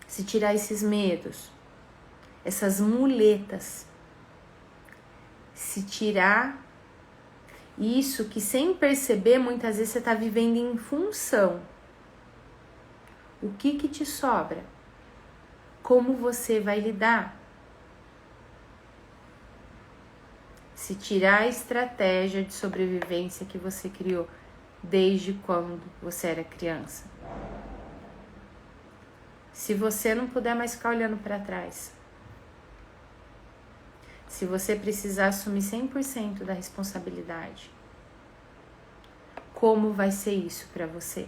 se tirar esses medos, essas muletas, se tirar isso que sem perceber muitas vezes você está vivendo em função. O que te sobra? Como você vai lidar? Se tirar a estratégia de sobrevivência que você criou desde quando você era criança. Se você não puder mais ficar olhando para trás, se você precisar assumir 100% da responsabilidade, como vai ser isso para você?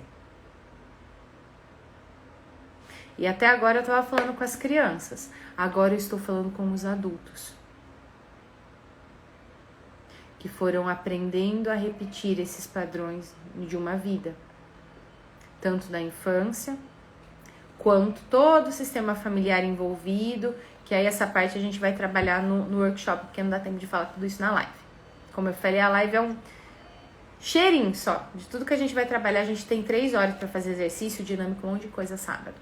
E até agora eu estava falando com as crianças, agora eu estou falando com os adultos, que foram aprendendo a repetir esses padrões de uma vida, tanto da infância, quanto todo o sistema familiar envolvido, que aí essa parte a gente vai trabalhar no workshop, porque não dá tempo de falar tudo isso na live. Como eu falei, a live é um cheirinho só de tudo que a gente vai trabalhar. A gente tem 3 horas para fazer exercício dinâmico, um monte de coisa sábado.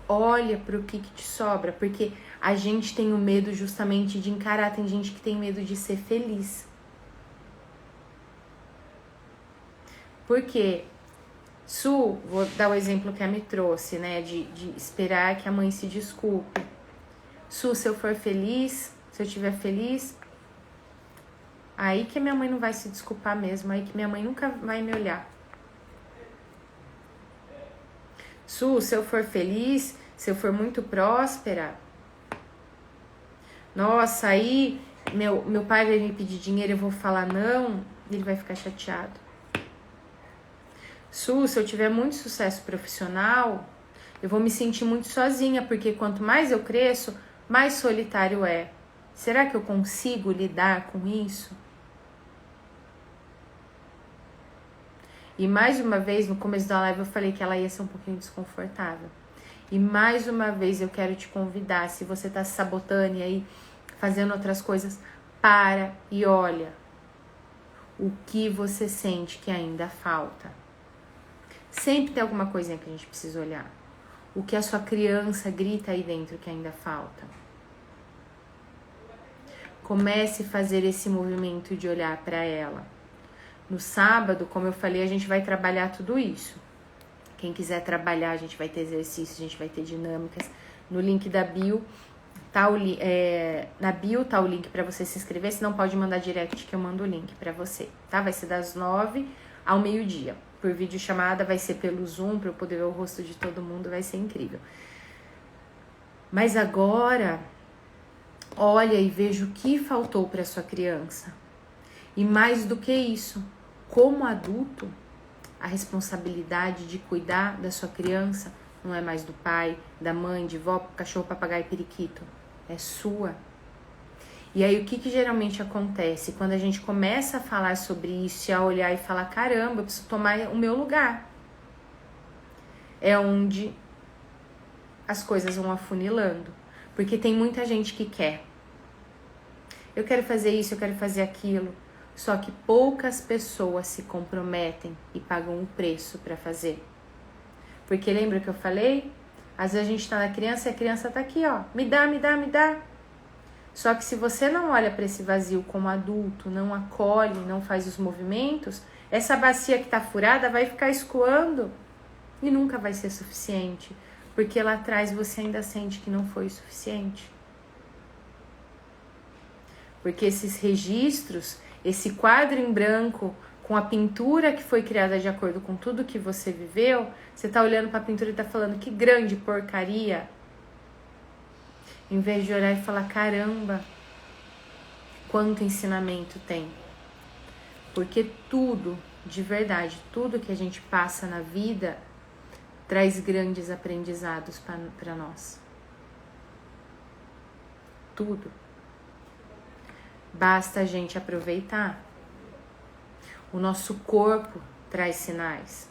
Olha para o que te sobra, porque a gente tem o medo justamente de encarar. Tem gente que tem medo de ser feliz. Porque vou dar o exemplo que a me trouxe, né? De esperar que a mãe se desculpe. Se eu for feliz, se eu estiver feliz, aí que minha mãe não vai se desculpar mesmo, aí que minha mãe nunca vai me olhar. Se eu for feliz, se eu for muito próspera, Nossa, aí meu pai vai me pedir dinheiro, eu vou falar não, ele vai ficar chateado. Se eu tiver muito sucesso profissional, eu vou me sentir muito sozinha, porque quanto mais eu cresço, mais solitário é. Será que eu consigo lidar com isso? E mais uma vez, no começo da live eu falei que ela ia ser um pouquinho desconfortável. E mais uma vez eu quero te convidar, se você tá se sabotando e aí fazendo outras coisas, para e olha o que você sente que ainda falta. Sempre tem alguma coisinha que a gente precisa olhar. O que a sua criança grita aí dentro que ainda falta. Comece a fazer esse movimento de olhar para ela. No sábado, como eu falei, a gente vai trabalhar tudo isso. Quem quiser trabalhar, a gente vai ter exercícios, a gente vai ter dinâmicas. No link da bio, na bio tá o link para você se inscrever. Se não, pode mandar direct que eu mando o link para você, tá? Vai ser das 9 ao meio-dia. Por videochamada, vai ser pelo Zoom, para eu poder ver o rosto de todo mundo, vai ser incrível. Mas agora, olha e veja o que faltou para sua criança. E mais do que isso, como adulto, a responsabilidade de cuidar da sua criança não é mais do pai, da mãe, de vó, cachorro, papagaio e periquito. É sua. E aí o que geralmente acontece? Quando a gente começa a falar sobre isso e a olhar e falar, caramba, eu preciso tomar o meu lugar. É onde as coisas vão afunilando. Porque tem muita gente que quer. Eu quero fazer isso, eu quero fazer aquilo. Só que poucas pessoas se comprometem e pagam o preço para fazer. Porque lembra que eu falei? Às vezes a gente tá na criança e a criança tá aqui, ó. Me dá, me dá, me dá. Só que se você não olha para esse vazio como adulto, não acolhe, não faz os movimentos, essa bacia que tá furada vai ficar escoando e nunca vai ser suficiente. Porque lá atrás você ainda sente que não foi o suficiente. Porque esses registros, esse quadro em branco, com a pintura que foi criada de acordo com tudo que você viveu, você tá olhando para a pintura e tá falando, que grande porcaria. Em vez de olhar e falar, caramba, quanto ensinamento tem. Porque tudo, de verdade, tudo que a gente passa na vida, traz grandes aprendizados para nós. Tudo. Basta a gente aproveitar. O nosso corpo traz sinais.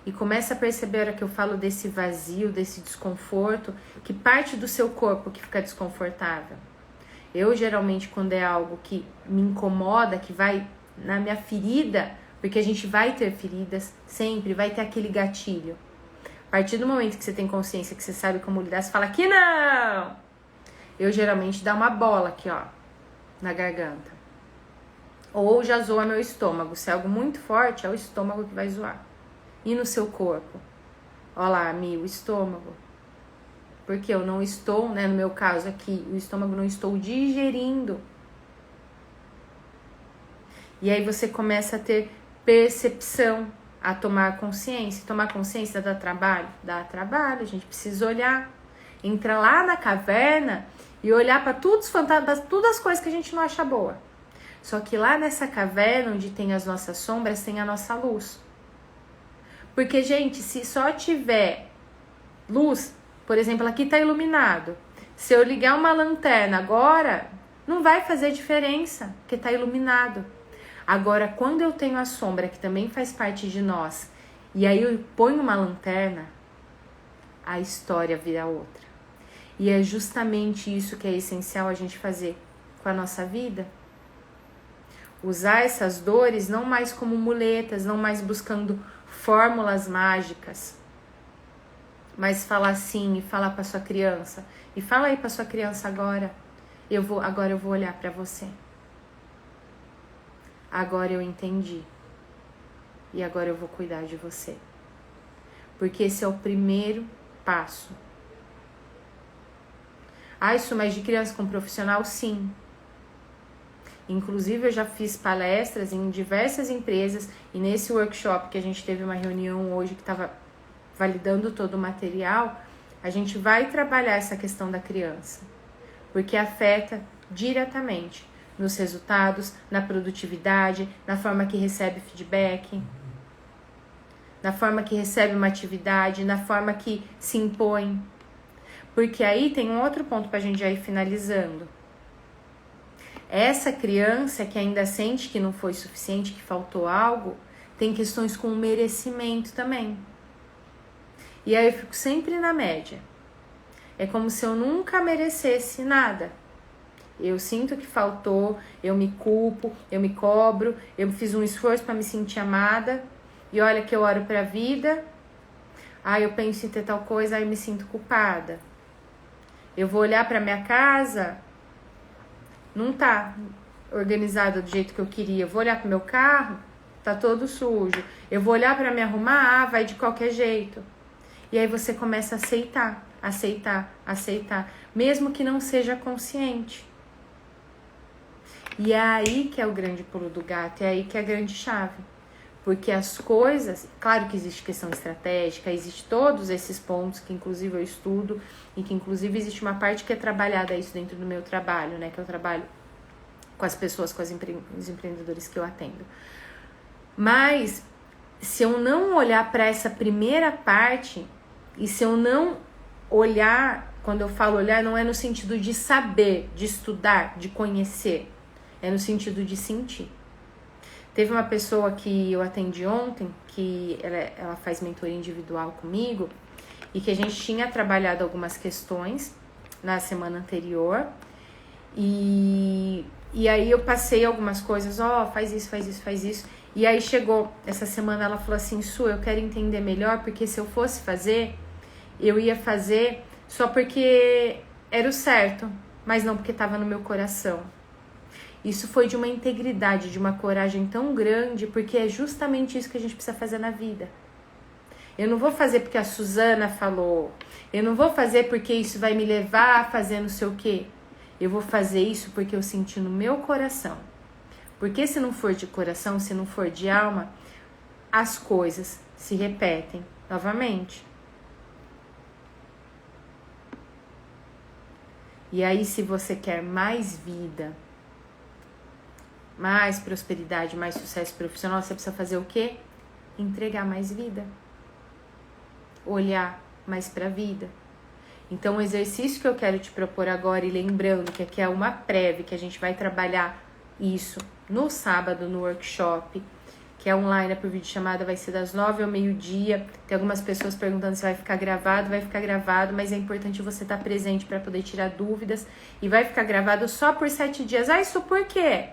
E começa a perceber, a hora que eu falo desse vazio, desse desconforto, que parte do seu corpo que fica desconfortável. Eu, geralmente, quando é algo que me incomoda, que vai na minha ferida, porque a gente vai ter feridas, sempre vai ter aquele gatilho. A partir do momento que você tem consciência, que você sabe como lidar, você fala que não! Eu, geralmente, dá uma bola aqui, ó, na garganta. Ou já zoa meu estômago. Se é algo muito forte, é o estômago que vai zoar. E no seu corpo? Olha lá, o estômago. Porque eu não estou, né, no meu caso aqui, o estômago não estou digerindo. E aí você começa a ter percepção, a tomar consciência. Tomar consciência dá trabalho? Dá trabalho, a gente precisa olhar. Entra lá na caverna e olhar para todas as coisas que a gente não acha boa. Só que lá nessa caverna, onde tem as nossas sombras, tem a nossa luz. Porque, gente, se só tiver luz, por exemplo, aqui tá iluminado. Se eu ligar uma lanterna agora, não vai fazer diferença, porque tá iluminado. Agora, quando eu tenho a sombra, que também faz parte de nós, e aí eu ponho uma lanterna, a história vira outra. E é justamente isso que é essencial a gente fazer com a nossa vida. Usar essas dores não mais como muletas, não mais buscando fórmulas mágicas, mas falar sim e falar para sua criança. E fala aí para sua criança agora. Agora eu vou olhar para você. Agora eu entendi. E agora eu vou cuidar de você. Porque esse é o primeiro passo. Ah, isso mais de criança com profissional? Sim. Inclusive, eu já fiz palestras em diversas empresas e nesse workshop que a gente teve uma reunião hoje que estava validando todo o material, a gente vai trabalhar essa questão da criança. porque afeta diretamente nos resultados, na produtividade, na forma que recebe feedback, na forma que recebe uma atividade, na forma que se impõe. Porque aí tem um outro ponto para a gente já ir finalizando. Essa criança que ainda sente que não foi suficiente, que faltou algo, tem questões com o merecimento também. E aí eu fico sempre na média. É como se eu nunca merecesse nada. Eu sinto que faltou, eu me culpo, eu me cobro, eu fiz um esforço para me sentir amada. E olha que eu oro para a vida, aí eu penso em ter tal coisa, aí eu me sinto culpada. Eu vou olhar para minha casa, não tá organizado do jeito que eu queria. Eu vou olhar para meu carro, tá todo sujo. Eu vou olhar para me arrumar, vai de qualquer jeito. E aí você começa a aceitar, mesmo que não seja consciente. E é aí que é o grande pulo do gato, é aí que é a grande chave. Porque as coisas, claro que existe questão estratégica, existe todos esses pontos que inclusive eu estudo e que inclusive existe uma parte que é trabalhada isso dentro do meu trabalho, né? Que eu trabalho com as pessoas, com os empreendedores que eu atendo. Mas se eu não olhar para essa primeira parte e se eu não olhar, quando eu falo olhar, não é no sentido de saber, de estudar, de conhecer, é no sentido de sentir. Teve uma pessoa que eu atendi ontem, que ela faz mentoria individual comigo, e que a gente tinha trabalhado algumas questões na semana anterior, e aí eu passei algumas coisas, faz isso, e aí chegou essa semana, ela falou assim, Su, eu quero entender melhor, porque se eu fosse fazer, eu ia fazer só porque era o certo, mas não porque estava no meu coração. Isso foi de uma integridade, de uma coragem tão grande, porque é justamente isso que a gente precisa fazer na vida. Eu não vou fazer porque a Suzana falou. Eu não vou fazer porque isso vai me levar a fazer não sei o quê. Eu vou fazer isso porque eu senti no meu coração. Porque se não for de coração, se não for de alma, as coisas se repetem novamente. E aí, se você quer mais vida, mais prosperidade, mais sucesso profissional, você precisa fazer o quê? Entregar mais vida. Olhar mais para a vida. Então, o exercício que eu quero te propor agora, e lembrando que aqui é uma prévia, que a gente vai trabalhar isso no sábado, no workshop, que é online, por videochamada, vai ser das 9 ao meio-dia. Tem algumas pessoas perguntando se vai ficar gravado, mas é importante você estar presente para poder tirar dúvidas. E vai ficar gravado só por 7 dias. Ah, isso por quê?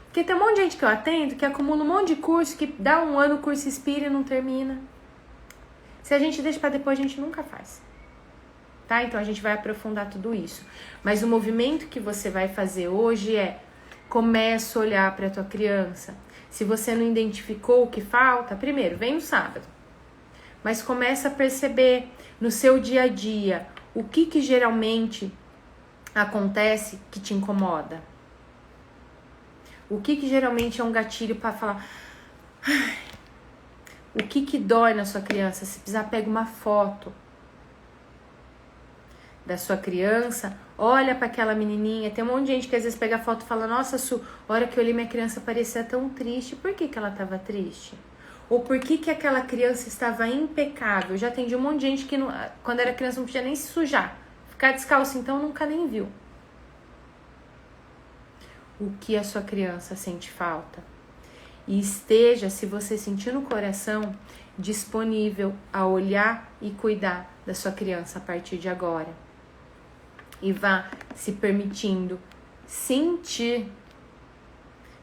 Porque tem um monte de gente que eu atendo que acumula um monte de curso, que dá um ano o curso expira e não termina. Se a gente deixa para depois, a gente nunca faz. Tá? Então a gente vai aprofundar tudo isso. Mas o movimento que você vai fazer hoje é: começa a olhar para a tua criança. Se você não identificou o que falta, primeiro, vem no sábado. Mas começa a perceber no seu dia a dia o que geralmente acontece que te incomoda. O que geralmente é um gatilho para falar. O que dói na sua criança? Se precisar, pega uma foto da sua criança, olha para aquela menininha. Tem um monte de gente que às vezes pega a foto e fala: nossa, Su, a hora que eu olhei minha criança parecia tão triste. Por que ela estava triste? Ou por que aquela criança estava impecável? Eu já atendi um monte de gente que quando era criança não podia nem se sujar. Ficar descalço então nunca nem viu. O que a sua criança sente falta. E esteja, se você sentir no coração, disponível a olhar e cuidar da sua criança a partir de agora. E vá se permitindo sentir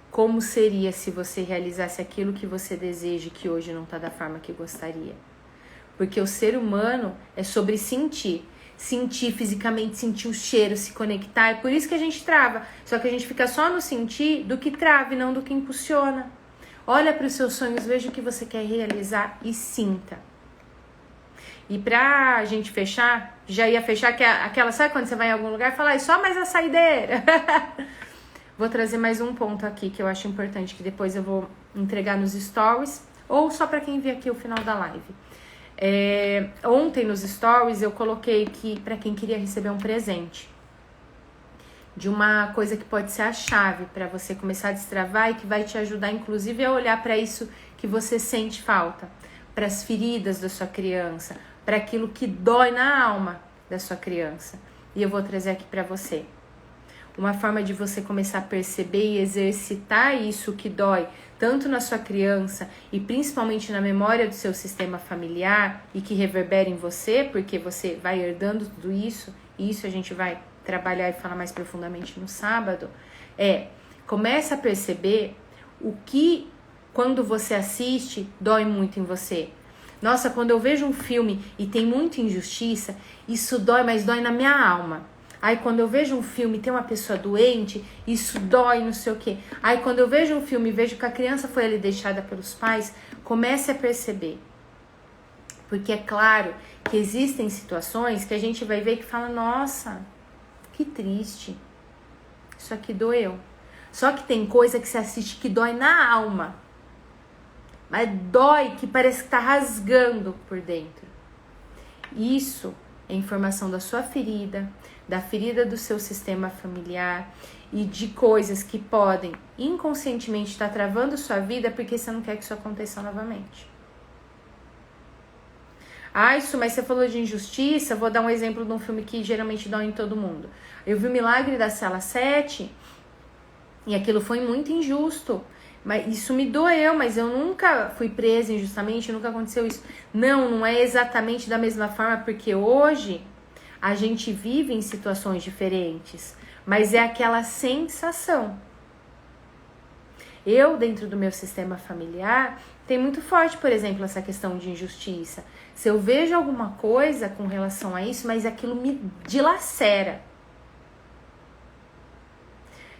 como seria se você realizasse aquilo que você deseja e que hoje não está da forma que gostaria. Porque o ser humano é sobre sentir. Sentir fisicamente, sentir o cheiro, se conectar. É por isso que a gente trava. Só que a gente fica só no sentir do que trava e não do que impulsiona. Olha para os seus sonhos, veja o que você quer realizar e sinta. E pra gente fechar, já ia fechar, que é aquela, sabe quando você vai em algum lugar e fala, só mais a saideira? Vou trazer mais um ponto aqui que eu acho importante, que depois eu vou entregar nos stories, ou só para quem vê aqui o final da live. Ontem nos stories eu coloquei que para quem queria receber um presente. de uma coisa que pode ser a chave para você começar a destravar e que vai te ajudar, inclusive, a olhar para isso que você sente falta, para as feridas da sua criança, para aquilo que dói na alma da sua criança. E eu vou trazer aqui para você uma forma de você começar a perceber e exercitar isso que dói, tanto na sua criança e principalmente na memória do seu sistema familiar e que reverbera em você, porque você vai herdando tudo isso, e isso a gente vai trabalhar e falar mais profundamente no sábado. Começa a perceber o que, quando você assiste, dói muito em você. Nossa, quando eu vejo um filme e tem muita injustiça, isso dói, mas dói na minha alma. Aí quando eu vejo um filme e tem uma pessoa doente, isso dói, não sei o quê. Aí quando eu vejo um filme e vejo que a criança foi ali deixada pelos pais, comece a perceber. Porque é claro que existem situações que a gente vai ver que fala, nossa, que triste. Isso aqui doeu. Só que tem coisa que você assiste que dói na alma. Mas dói que parece que tá rasgando por dentro. Isso é informação da sua ferida, da ferida do seu sistema familiar e de coisas que podem inconscientemente estar travando sua vida porque você não quer que isso aconteça novamente. Isso, mas você falou de injustiça, vou dar um exemplo de um filme que geralmente dói em todo mundo. Eu vi o Milagre da Cela 7 e aquilo foi muito injusto. Mas isso me doeu, mas eu nunca fui presa injustamente, nunca aconteceu isso. Não é exatamente da mesma forma, porque hoje a gente vive em situações diferentes, mas é aquela sensação. Eu, dentro do meu sistema familiar, tem muito forte, por exemplo, essa questão de injustiça. Se eu vejo alguma coisa com relação a isso, mas aquilo me dilacera.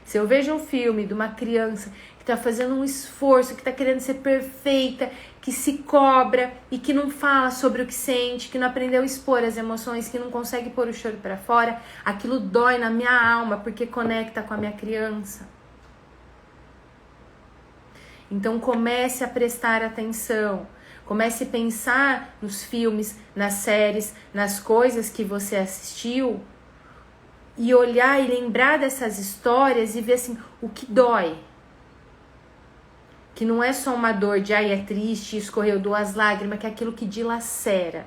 Se eu vejo um filme de uma criança que está fazendo um esforço, que está querendo ser perfeita, que se cobra e que não fala sobre o que sente, que não aprendeu a expor as emoções, que não consegue pôr o choro para fora, aquilo dói na minha alma porque conecta com a minha criança. Então comece a prestar atenção, comece a pensar nos filmes, nas séries, nas coisas que você assistiu e olhar e lembrar dessas histórias e ver assim, o que dói. Que não é só uma dor de, é triste, escorreu 2 lágrimas, que é aquilo que dilacera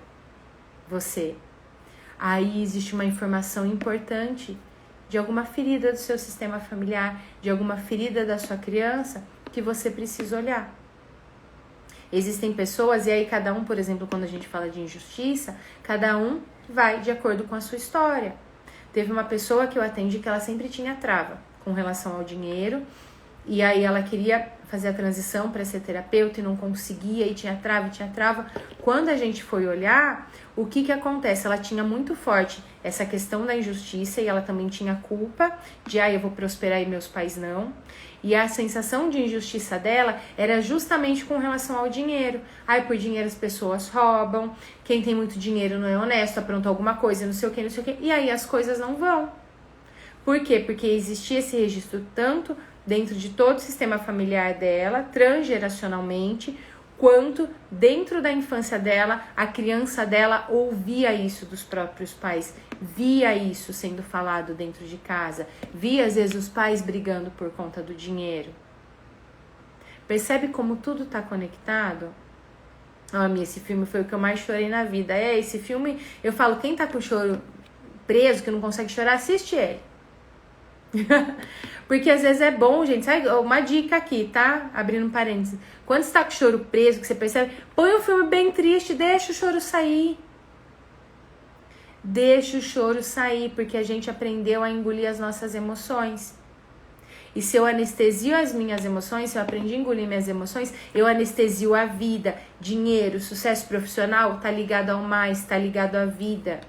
você. Aí existe uma informação importante de alguma ferida do seu sistema familiar, de alguma ferida da sua criança, que você precisa olhar. Existem pessoas, e aí cada um, por exemplo, quando a gente fala de injustiça, cada um vai de acordo com a sua história. Teve uma pessoa que eu atendi que ela sempre tinha trava com relação ao dinheiro, e aí ela queria fazer a transição para ser terapeuta e não conseguia, e tinha trava. Quando a gente foi olhar, o que acontece? Ela tinha muito forte essa questão da injustiça e ela também tinha culpa de, eu vou prosperar e meus pais não. E a sensação de injustiça dela era justamente com relação ao dinheiro. Por dinheiro as pessoas roubam, quem tem muito dinheiro não é honesto, aprontou alguma coisa, não sei o que, e aí as coisas não vão. Por quê? Porque existia esse registro tanto dentro de todo o sistema familiar dela, transgeracionalmente, quanto dentro da infância dela, a criança dela ouvia isso dos próprios pais, via isso sendo falado dentro de casa, via às vezes os pais brigando por conta do dinheiro. Percebe como tudo está conectado? Esse filme foi o que eu mais chorei na vida. Esse filme, eu falo, quem tá com o choro preso, que não consegue chorar, assiste ele. Porque às vezes é bom, gente, sabe? Uma dica aqui, tá? Abrindo parênteses. Quando você tá com o choro preso, que você percebe, põe um filme bem triste, deixa o choro sair. Deixa o choro sair, porque a gente aprendeu a engolir as nossas emoções. E se eu anestesio as minhas emoções, se eu aprendi a engolir minhas emoções, eu anestesio a vida. Dinheiro, sucesso profissional, tá ligado ao mais, tá ligado à vida.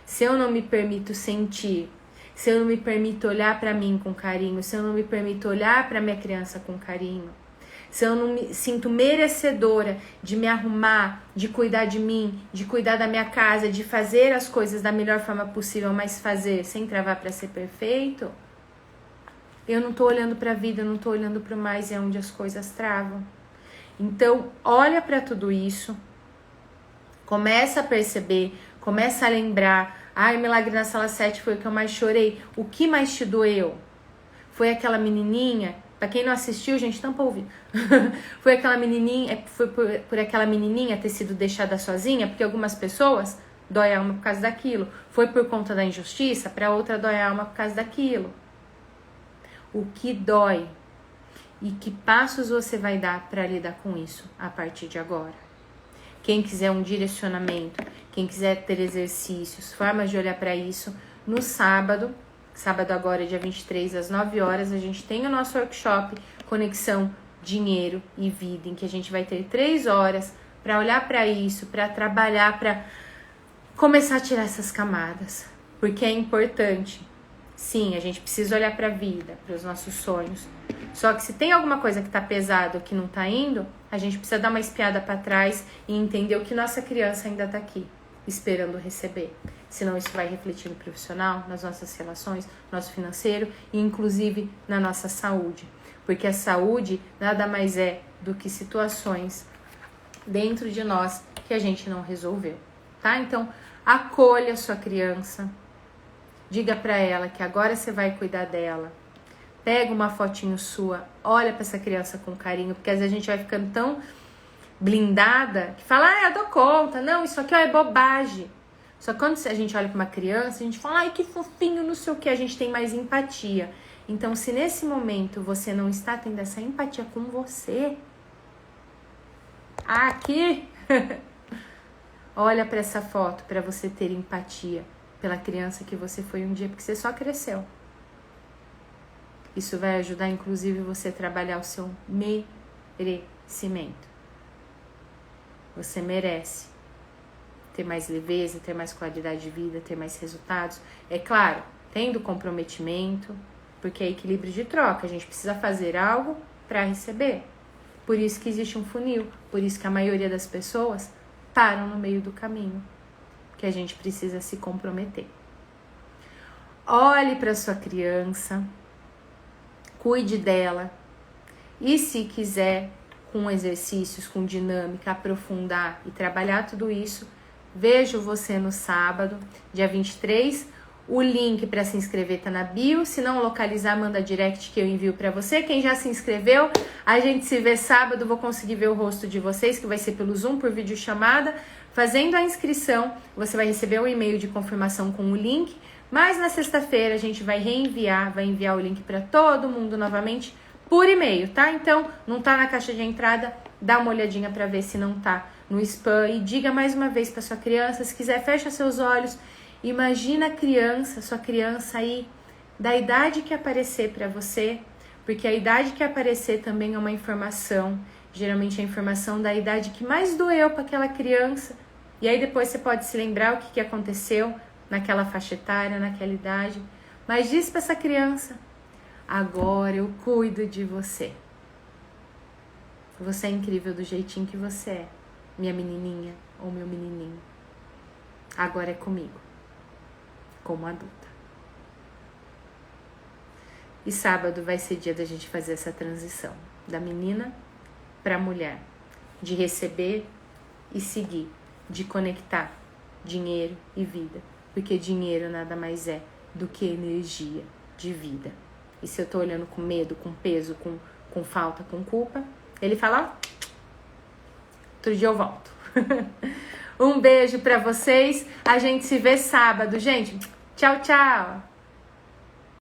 Se eu não me permito sentir, se eu não me permito olhar para mim com carinho, se eu não me permito olhar para minha criança com carinho, se eu não me sinto merecedora de me arrumar, de cuidar de mim, de cuidar da minha casa, de fazer as coisas da melhor forma possível, mas fazer sem travar para ser perfeito, eu não tô olhando para a vida, eu não tô olhando para o mais, é onde as coisas travam. Então, olha para tudo isso, começa a perceber, começa a lembrar Ai, Milagre na Sala 7 foi o que eu mais chorei. O que mais te doeu? Foi aquela menininha, pra quem não assistiu, gente, tampa ouvido. Foi aquela menininha, foi por aquela menininha ter sido deixada sozinha, porque algumas pessoas dói a alma por causa daquilo. Foi por conta da injustiça, pra outra dói a alma por causa daquilo. O que dói e que passos você vai dar pra lidar com isso a partir de agora? Quem quiser um direcionamento, quem quiser ter exercícios, formas de olhar pra isso, no sábado agora, dia 23, às 9 horas, a gente tem o nosso workshop Conexão Dinheiro e Vida, em que a gente vai ter 3 horas para olhar para isso, para trabalhar, para começar a tirar essas camadas, porque é importante. Sim, a gente precisa olhar para a vida, para os nossos sonhos. Só que se tem alguma coisa que tá pesado ou que não tá indo, a gente precisa dar uma espiada para trás e entender o que nossa criança ainda tá aqui, esperando receber. Senão isso vai refletir no profissional, nas nossas relações, no nosso financeiro e inclusive na nossa saúde. Porque a saúde nada mais é do que situações dentro de nós que a gente não resolveu, tá? Então, acolha a sua criança, diga pra ela que agora você vai cuidar dela. Pega uma fotinho sua, olha pra essa criança com carinho, porque às vezes a gente vai ficando tão blindada que fala, eu dou conta, não, isso aqui é bobagem. Só que quando a gente olha para uma criança, a gente fala, ai, que fofinho, não sei o que, a gente tem mais empatia. Então, se nesse momento você não está tendo essa empatia com você, aqui, olha para essa foto para você ter empatia pela criança que você foi um dia, porque você só cresceu. Isso vai ajudar, inclusive, você a trabalhar o seu merecimento. Você merece ter mais leveza, ter mais qualidade de vida, ter mais resultados. É claro, tendo comprometimento, porque é equilíbrio de troca. A gente precisa fazer algo para receber. Por isso que existe um funil. Por isso que a maioria das pessoas param no meio do caminho. Que a gente precisa se comprometer. Olhe para sua criança, cuide dela. E se quiser, com exercícios, com dinâmica, aprofundar e trabalhar tudo isso, vejo você no sábado, dia 23. O link para se inscrever tá na bio. Se não localizar, manda direct que eu envio para você. Quem já se inscreveu, a gente se vê sábado. Vou conseguir ver o rosto de vocês, que vai ser pelo Zoom, por videochamada. Fazendo a inscrição, você vai receber um e-mail de confirmação com o link. Mas na sexta-feira a gente vai enviar o link para todo mundo novamente por e-mail, tá? Então, não tá na caixa de entrada, dá uma olhadinha para ver se não tá no spam e diga mais uma vez para sua criança, se quiser, fecha seus olhos, imagina a criança, sua criança aí, da idade que aparecer para você, porque a idade que aparecer também é uma informação, geralmente é a informação da idade que mais doeu para aquela criança, e aí depois você pode se lembrar o que aconteceu naquela faixa etária, naquela idade, mas diz para essa criança, agora eu cuido de você. Você é incrível do jeitinho que você é, minha menininha ou meu menininho. Agora é comigo, como adulta. E sábado vai ser dia da gente fazer essa transição, da menina para a mulher, de receber e seguir, de conectar dinheiro e vida, porque dinheiro nada mais é do que energia de vida. E se eu tô olhando com medo, com peso, com falta, com culpa, ele fala, ó, outro dia eu volto. Um beijo pra vocês, a gente se vê sábado, gente. Tchau, tchau!